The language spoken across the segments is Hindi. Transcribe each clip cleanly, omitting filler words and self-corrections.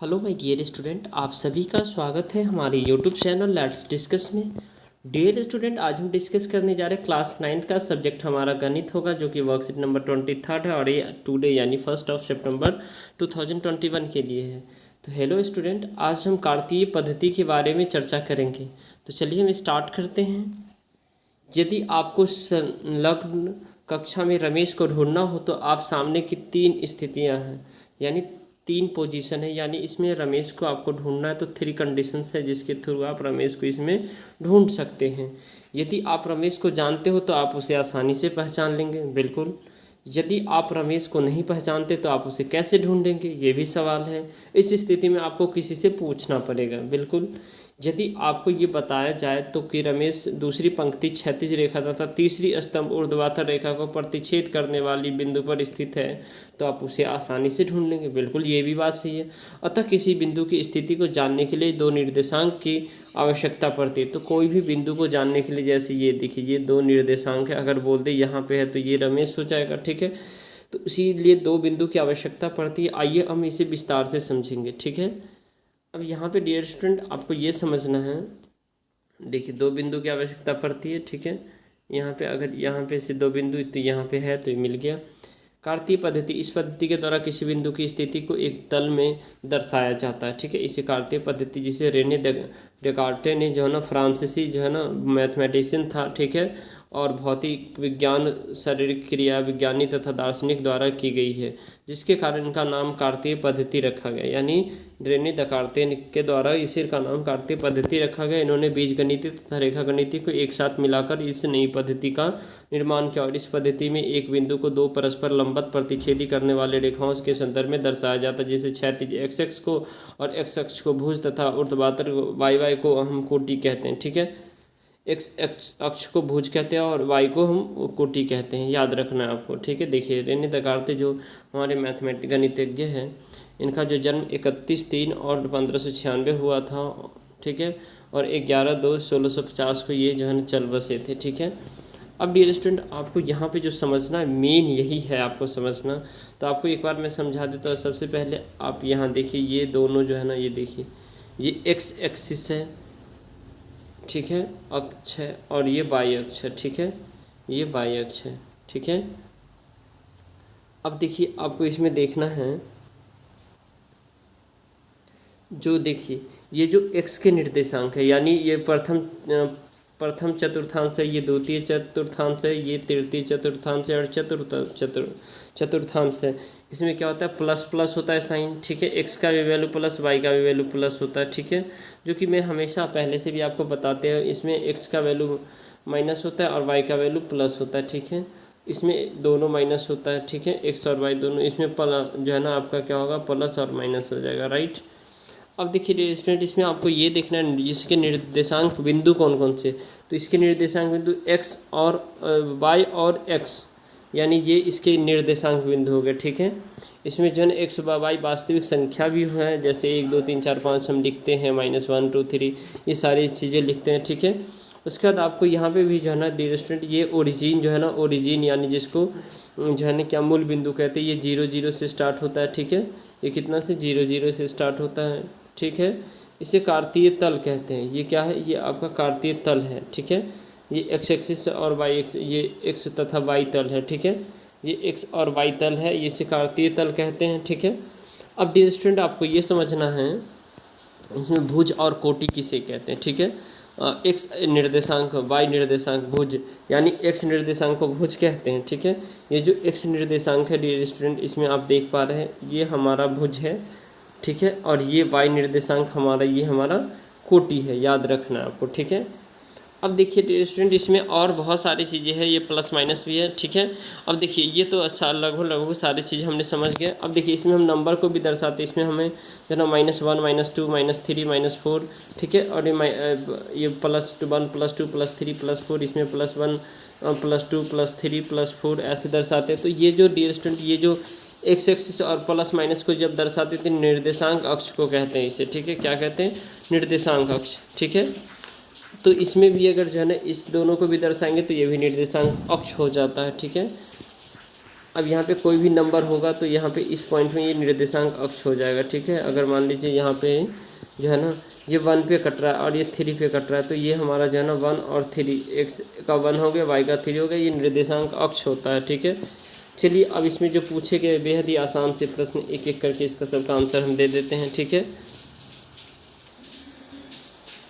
हेलो माय डियर स्टूडेंट, आप सभी का स्वागत है हमारे यूट्यूब चैनल लेट्स डिस्कस में। डियर स्टूडेंट, आज हम डिस्कस करने जा रहे हैं क्लास 9 का सब्जेक्ट हमारा गणित होगा, जो कि वर्कशीट नंबर 23 है और ये टुडे यानी 1 सितंबर 2021 के लिए है। तो हेलो स्टूडेंट, आज हम कार्तीय पद्धति के बारे में चर्चा करेंगे। तो चलिए हम स्टार्ट करते हैं। यदि आपको संलग्न कक्षा में रमेश को ढूंढना हो तो आप सामने की 3 स्थितियां हैं, यानी 3 पोजीशन है, यानी इसमें रमेश को आपको ढूंढना है तो 3 कंडीशंस है जिसके थ्रू आप रमेश को इसमें ढूंढ सकते हैं। यदि आप रमेश को जानते हो तो आप उसे आसानी से पहचान लेंगे, बिल्कुल। यदि आप रमेश को नहीं पहचानते तो आप उसे कैसे ढूंढेंगे, ये भी सवाल है। इस स्थिति में आपको किसी से पूछना पड़ेगा, बिल्कुल। यदि आपको ये बताया जाए तो कि रमेश दूसरी पंक्ति क्षैतिज रेखा तथा तीसरी स्तंभ ऊर्ध्वाधर रेखा को प्रतिच्छेद करने वाली बिंदु पर स्थित है तो आप उसे आसानी से ढूंढ लेंगे, बिल्कुल, ये भी बात सही है। अतः किसी बिंदु की स्थिति को जानने के लिए 2 निर्देशांक की आवश्यकता पड़ती है। तो कोई भी बिंदु को जानने के लिए, जैसे ये देखिए, ये 2 निर्देशांक है, अगर बोल दे यहाँ पे है तो ये रमेश हो जाएगा, ठीक है। तो इसीलिए 2 बिंदु की आवश्यकता पड़ती है। आइए हम इसे विस्तार से समझेंगे, ठीक है। अब यहाँ पे डियर स्टूडेंट आपको ये समझना है, देखिए 2 बिंदु की आवश्यकता पड़ती है, ठीक है। यहाँ पे अगर यहाँ पे से 2 बिंदु तो यहाँ पे है तो ये मिल गया। कार्तीय पद्धति, इस पद्धति के द्वारा किसी बिंदु की स्थिति को एक तल में दर्शाया जाता है, ठीक है। इसे कार्तीय पद्धति, जिसे रेने डेकार्टे ने जो है ना, फ्रांसीसी जो है ना मैथमेटिशियन था, ठीक है, और भौतिक विज्ञान, शारीरिक क्रिया विज्ञानी तथा दार्शनिक द्वारा की गई है, जिसके कारण इनका नाम कार्तीय पद्धति रखा गया। यानी रेने डेकार्टे के द्वारा इसी का नाम कार्तीय पद्धति रखा गया। इन्होंने बीजगणित तथा रेखा गणित को एक साथ मिलाकर इस नई पद्धति का निर्माण किया और इस पद्धति में एक बिंदु को 2 परस्पर लंबवत प्रतिच्छेदी करने वाले रेखाओं के संदर्भ में दर्शाया जाता है, जैसे क्षैतिज एक्स एक्स को और एक्स अक्ष को भुज तथा ऊर्ध्वाधर वाई वाई को हम कोटि कहते हैं, ठीक है। एक्स एक्स अक्ष को भुज कहते हैं और वाई को हम कोटि कहते हैं, याद रखना है आपको, ठीक है। देखिए रेने डेकार्टे जो हमारे मैथमेटिक गणितज्ञ हैं, इनका जो जन्म 31/3 और 1596 हुआ था, ठीक है, और 11/2/1650 को ये जो है ना चल बसे थे, ठीक है। अब डियर स्टूडेंट आपको यहाँ पे जो समझना है मेन यही है आपको समझना। तो आपको एक बार मैं समझा देता हूँ। सबसे पहले आप यहाँ देखिए, ये दोनों जो है ना, ये देखिए, ये एक्स एक्सिस है, ठीक है, अक्ष है, और ये वाई अक्ष है, ठीक है, ये वाई अक्ष है, ठीक है। अब देखिए आपको इसमें देखना है, जो देखिए ये जो x के निर्देशांक है, यानी ये प्रथम चतुर्थांश है, ये द्वितीय चतुर्थांश है, ये तृतीय चतुर्थांश है और चतुर्थांश है। इसमें क्या होता है, प्लस प्लस होता है साइन, ठीक है। x का भी वैल्यू प्लस, y का भी वैल्यू प्लस होता है, ठीक है, जो कि मैं हमेशा पहले से भी आपको बताते हैं। इसमें x का वैल्यू माइनस होता है और y का वैल्यू प्लस होता है, ठीक है। इसमें दोनों माइनस होता है, ठीक है, x और y दोनों। इसमें जो है ना आपका क्या होगा, प्लस और माइनस हो जाएगा, राइट। अब देखिए स्टूडेंट, इसमें आपको ये देखना है इसके निर्देशांक बिंदु कौन कौन से। तो इसके निर्देशांक बिंदु x और y और x, यानी ये इसके निर्देशांक बिंदु हो गए, ठीक है। इसमें जो है एक्स वाई वास्तविक संख्या भी है, जैसे 1 2 3 4 5 हम लिखते हैं, -1 2 3, ये सारी चीज़ें लिखते हैं, ठीक है। उसके बाद आपको यहाँ पे भी जो है ना डियर स्टूडेंट, ये ओरिजिन जो है ना, ओरिजिन यानी जिसको जो है ना क्या मूल बिंदु कहते हैं, ये 0 0 से स्टार्ट होता है, ठीक है। ये कितना से 0 0 से स्टार्ट होता है, ठीक है। इसे कार्तीय तल कहते हैं। ये क्या है, ये आपका कार्तीय तल है, ठीक है। ये एक्स एक्सिस और वाई एक्स, ये एक्स तथा वाई तल है, ठीक है। ये एक्स और वाई तल है, ये इसे कार्तीय तल कहते हैं, ठीक है। अब डियर स्टूडेंट आपको ये समझना है, इसमें भुज और कोटि किसे कहते हैं, ठीक है। एक्स निर्देशांक, वाई निर्देशांक, भुज, यानी एक्स निर्देशांक को भुज कहते हैं, ठीक है। ये जो एक्स निर्देशांक है डियर स्टूडेंट, इसमें आप देख पा रहे हैं ये हमारा भुज है, ठीक है, और ये वाई निर्देशांक हमारा, ये हमारा कोटि है, याद रखना है आपको, ठीक है। अब देखिए स्टूडेंट, इसमें और बहुत सारी चीज़ें हैं, ये प्लस माइनस भी है, ठीक है। अब देखिए ये तो अच्छा लगभग सारी चीज़ें हमने समझ गए। अब देखिए इसमें हम नंबर को भी दर्शाते हैं, इसमें हमें जो है ना -1 -2 -3 -4, ठीक है, और ये +1 +2 +3 +4, इसमें +1 +2 +3 +4 ऐसे दर्शाते हैं। तो ये जो डियर स्टूडेंट, ये जो एक्स एक्सिस और प्लस माइनस को जब दर्शाते थे, निर्देशांक अक्ष को कहते हैं इसे, ठीक है। क्या कहते हैं, निर्देशांक अक्ष, ठीक है। तो इसमें भी अगर जो है ना इस दोनों को भी दर्शाएंगे तो ये भी निर्देशांक अक्ष हो जाता है, ठीक है। अब यहाँ पे कोई भी नंबर होगा तो यहाँ पे इस पॉइंट में ये निर्देशांक अक्ष हो जाएगा, ठीक है। अगर मान लीजिए यहाँ पे जो है ना ये 1 पे कट रहा है और ये 3 पे कट रहा है, तो ये हमारा जो है ना 1 और 3, x का 1 हो गया, y का 3 हो गया, ये निर्देशांक अक्ष होता है, ठीक है। चलिए अब इसमें जो पूछे गए बेहद ही आसान से प्रश्न एक एक करके इसका सबका आंसर हम दे देते हैं, ठीक है।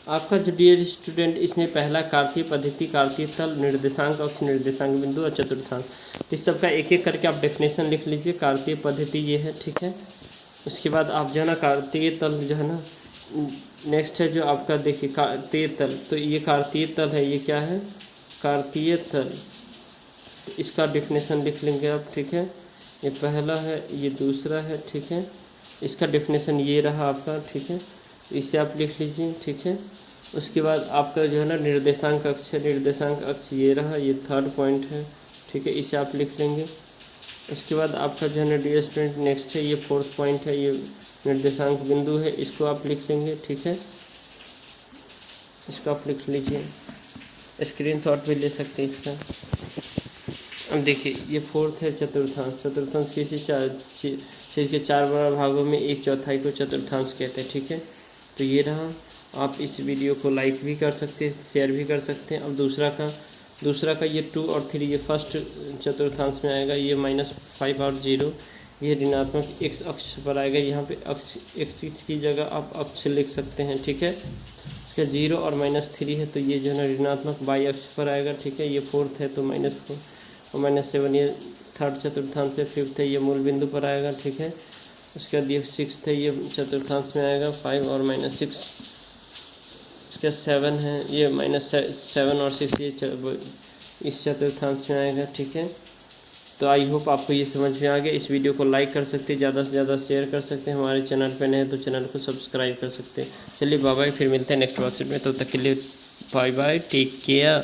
आपका जो डियर स्टूडेंट इसमें पहला कार्तीय पद्धति, कार्तीय तल, निर्देशांक अक्ष, निर्देशांक बिंदु और चतुर्थांश, इस सबका एक एक करके आप डेफिनेशन लिख लीजिए। कार्तीय पद्धति ये है, ठीक है। उसके बाद आप जो है ना कार्तीय तल जो है ना नेक्स्ट है जो आपका देखिए कार्तीय तल, तो ये कार्तीय तल है, ये क्या है कार्तीय तल, इसका डेफिनेशन लिख लेंगे आप, ठीक है। ये पहला है, ये दूसरा है, ठीक है। इसका डेफिनेशन ये रहा आपका, ठीक है, इसे आप लिख लीजिए, ठीक है। उसके बाद आपका जो है ना निर्देशांक अक्ष है, निर्देशांक अक्ष ये रहा, ये थर्ड पॉइंट है, ठीक है, इसे आप लिख लेंगे। उसके बाद आपका जो है ना डियर स्टूडेंट नेक्स्ट है, ये फोर्थ पॉइंट है, ये निर्देशांक बिंदु है, इसको आप लिख लेंगे, ठीक है। इसको आप लिख लीजिए, स्क्रीनशॉट भी ले सकते हैं इसका। अब देखिए ये फोर्थ है चतुर्थांश, चतुर्थांश किसी चीज़ के 4 बड़ा भागों में 1/4 को चतुर्थांश कहते हैं, ठीक है। तो ये रहा, आप इस वीडियो को लाइक भी कर सकते हैं, शेयर भी कर सकते हैं। अब दूसरा का ये 2 और 3 ये फर्स्ट चतुर्थांश में आएगा, ये -5 और 0 ये ऋणात्मक x अक्ष पर आएगा। यहाँ पे अक्ष x की जगह आप अक्ष लिख सकते हैं, ठीक है। इसका 0 और -3 है, तो ये जो है ऋणात्मक y अक्ष पर आएगा, ठीक है। ये फोर्थ है तो -4 और -7 ये थर्ड चतुर्थांश है, फिफ्थ है ये मूल बिंदु पर आएगा, ठीक है। उसके बाद ये 6th है, ये चतुर्थांश में आएगा, 5 और -6। इसका 7 है, ये -7 और 6 ये इस चतुर्थांश में आएगा, ठीक है। तो आई होप आपको ये समझ में आ गया। इस वीडियो को लाइक कर सकते हैं, ज़्यादा से ज़्यादा शेयर कर सकते हैं। हमारे चैनल पे नए हैं तो चैनल को सब्सक्राइब कर सकते हैं। चलिए बाय बाय, फिर मिलते हैं नेक्स्ट वर्कशीट में, तब तक के लिए बाय बाय, टेक केयर।